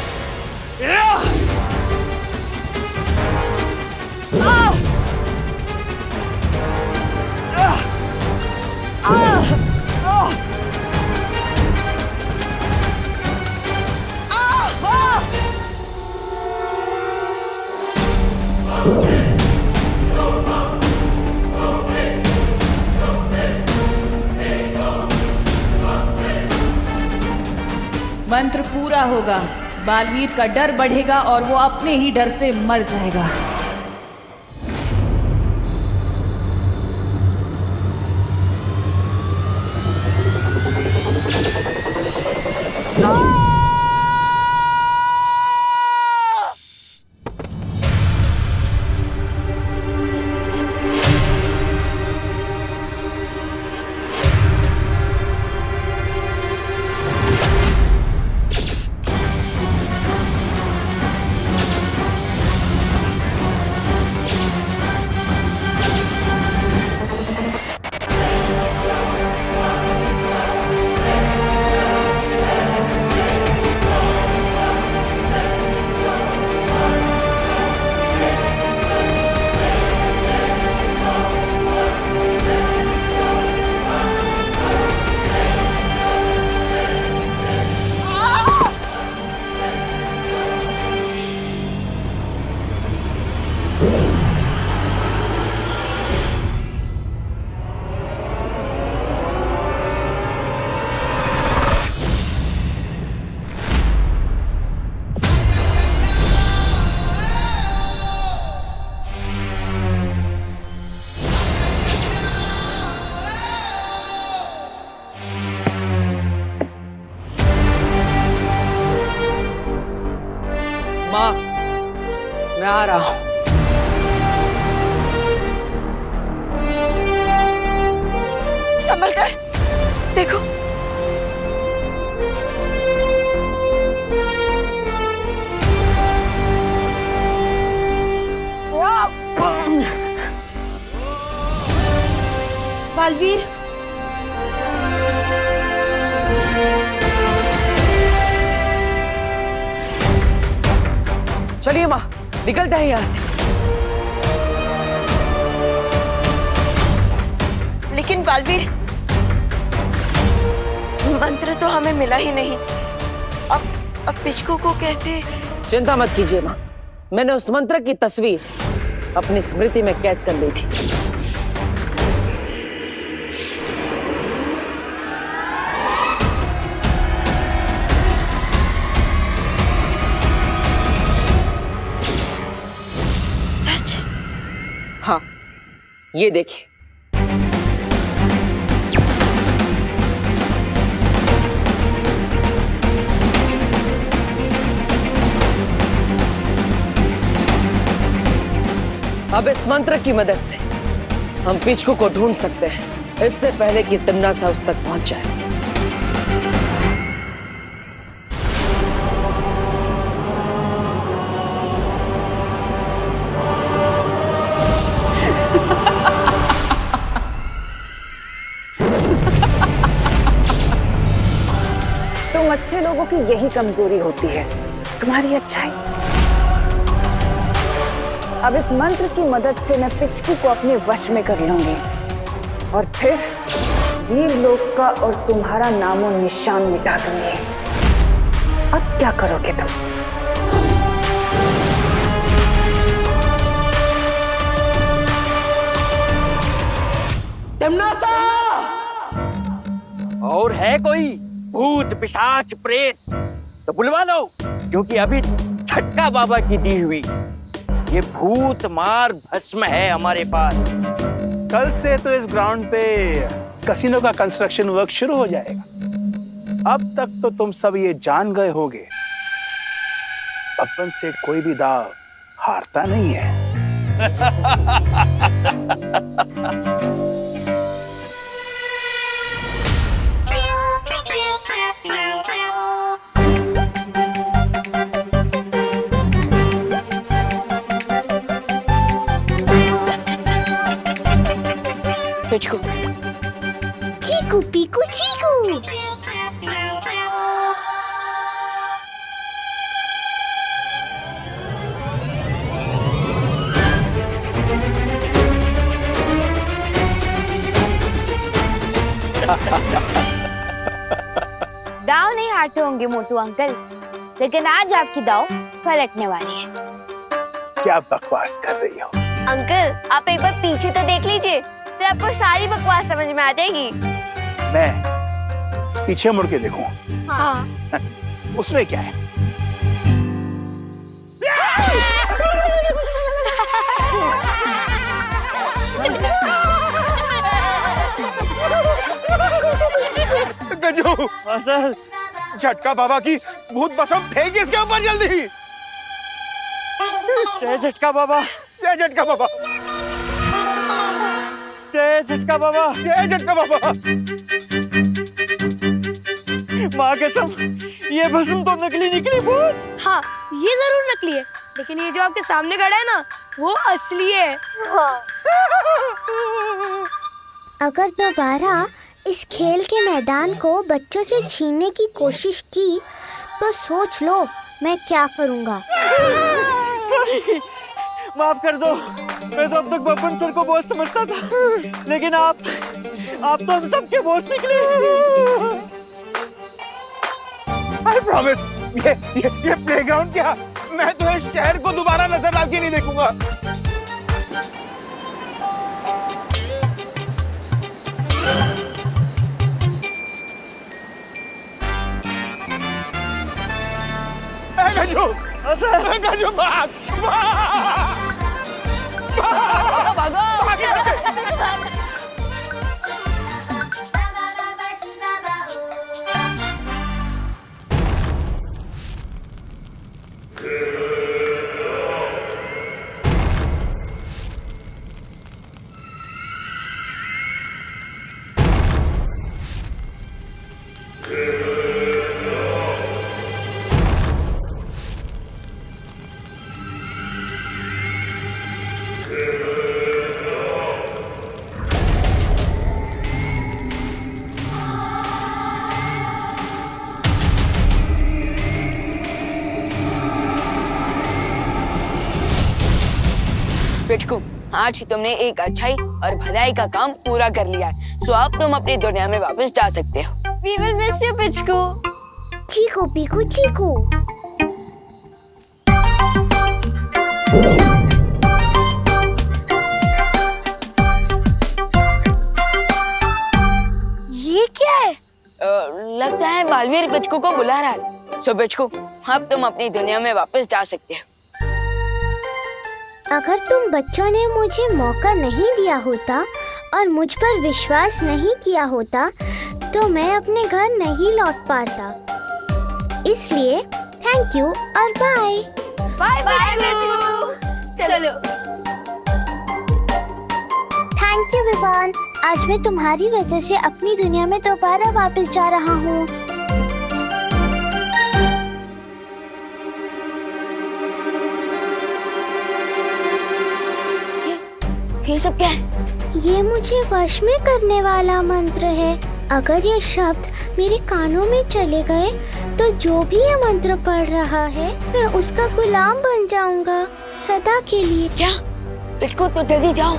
P: मंत्र पूरा होगा, बालवीर का डर बढ़ेगा और वो अपने ही डर से मर जाएगा। माँ, मैं आ रहा हूँ।
L: संभल कर देखो।
P: बालवीर।
O: चलिए माँ, निकलते हैं यहाँ से।
L: लेकिन बालवीर, मंत्र तो हमें मिला ही नहीं। अब पिचकू को कैसे?
O: चिंता मत कीजिए माँ, मैंने उस मंत्र की तस्वीर अपनी स्मृति में कैद कर ली थी।
L: सच?
O: हाँ, ये देखिए। अब इस मंत्र की मदद से हम पिचकू को ढूंढ सकते हैं, इससे पहले कि तिम्नासा उस तक पहुंच जाए।
C: तुम अच्छे लोगों की यही कमजोरी होती है, तुम्हारी अच्छाई। अब इस मंत्र की मदद से मैं पिचकू को अपने वश में कर लूंगी और फिर वीर लोक का और तुम्हारा नामो निशान मिटा दूंगी। अब क्या करोगे तुम?
H: तिम्नासा! और है कोई भूत पिशाच प्रेत तो बुलवा लो, क्योंकि अभी छटका बाबा की दी हुई ये भूत मार भस्म है हमारे पास।
G: कल से तो इस ग्राउंड पे कसिनो का कंस्ट्रक्शन वर्क शुरू हो जाएगा। अब तक तो तुम सब ये जान गए होगे, बब्बन से कोई भी दाव हारता नहीं है।
L: पिचकू,
F: चीकू पीकू चीकू।
K: दाव नहीं हारते होंगे मोटू अंकल, लेकिन आज आपकी दाव पलटने वाली है।
G: क्या बकवास कर रही हो?
K: अंकल, आप एक बार पीछे तो देख लीजिए, फिर आपको सारी बकवास समझ में आ जाएगी।
G: मैं पीछे मुड़ के देखूं?
K: हाँ।
G: उसमें क्या है?
Q: गजू, सर, झटका बाबा की भूत भस्म फेंकी इसके ऊपर जल्दी।
H: जय झटका बाबा,
Q: जय झटका बाबा,
H: जय झटका बाबा,
Q: जय झटका बाबा।
H: माँ कसम, ये भस्म तो नकली निकली बॉस।
B: हाँ, ये जरूर नकली है, लेकिन ये जो आपके सामने खड़ा है ना, वो असली है।
F: अगर दोबारा इस खेल के मैदान को बच्चों से छीनने की कोशिश की तो सोच लो मैं क्या करूँगा।
H: सॉरी, माफ कर दो। मैं तो अब तक बब्बन सर को बॉस समझता था, लेकिन आप तो हम सबके बॉस निकले।
Q: I promise, ये प्लेग्राउंड क्या, मैं तो इस शहर को दोबारा नजर डाल के नहीं देखूंगा। गजू, भाग,
D: पिचकू, आज तुमने एक अच्छाई और भलाई का काम पूरा कर लिया है, सो अब तुम अपनी दुनिया में वापस जा सकते हो।
K: We will miss you, पिचकू। चीकू पीकू चीकू।
B: ये क्या है?
D: लगता है बालवीर पिचकू को बुला रहा है। सो पिचकू, अब तुम अपनी दुनिया में वापस जा सकते हो।
F: अगर तुम बच्चों ने मुझे मौका नहीं दिया होता और मुझ पर विश्वास नहीं किया होता तो मैं अपने घर नहीं लौट पाता। इसलिए थैंक यू और बाय।
B: Bye bye Pichku. चलो।
F: थैंक यू विवान, आज मैं तुम्हारी वजह से अपनी दुनिया में दोबारा वापस जा रहा हूँ।
D: ये सब क्या है?
F: ये मुझे वश में करने वाला मंत्र है। अगर ये शब्द मेरे कानों में चले गए तो जो भी ये मंत्र पढ़ रहा है मैं उसका गुलाम बन जाऊंगा सदा के लिए।
D: क्या? पिचकू तो जल्दी जाओ।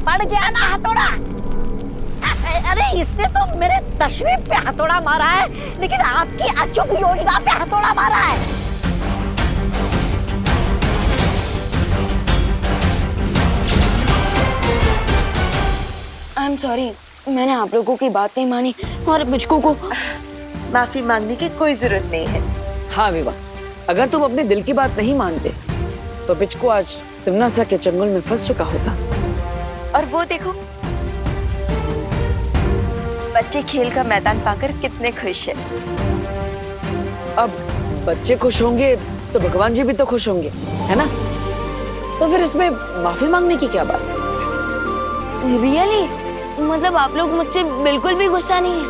A: पड़ गया ना हथौड़ा। अरे इसने तो मेरे तशरीफ पे हथौड़ा मारा है, लेकिन आपकी अचूक योजना पे हथौड़ा मारा है।
D: आई एम सॉरी, मैंने आप लोगों की बात नहीं मानी और पिचकू को
L: माफी मांगने की कोई जरूरत नहीं है।
O: हाँ विवा, अगर तुम अपने दिल की बात नहीं मानते तो पिचकू आज तिमनासा के चंगुल में फंस चुका होता।
L: और वो देखो, बच्चे खेल का मैदान पाकर कितने खुश हैं।
O: अब बच्चे खुश होंगे तो भगवान जी भी तो खुश होंगे, है ना? तो फिर इसमें माफी मांगने की क्या बात?
D: रियली? मतलब आप लोग मुझसे बिल्कुल भी गुस्सा नहीं है?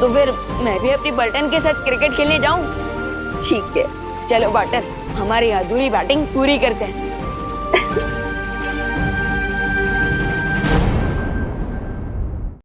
D: तो फिर मैं भी अपनी बल्टन के साथ क्रिकेट खेलने जाऊं?
L: ठीक है,
D: चलो बल्टन, हमारी अधूरी बैटिंग पूरी करते हैं।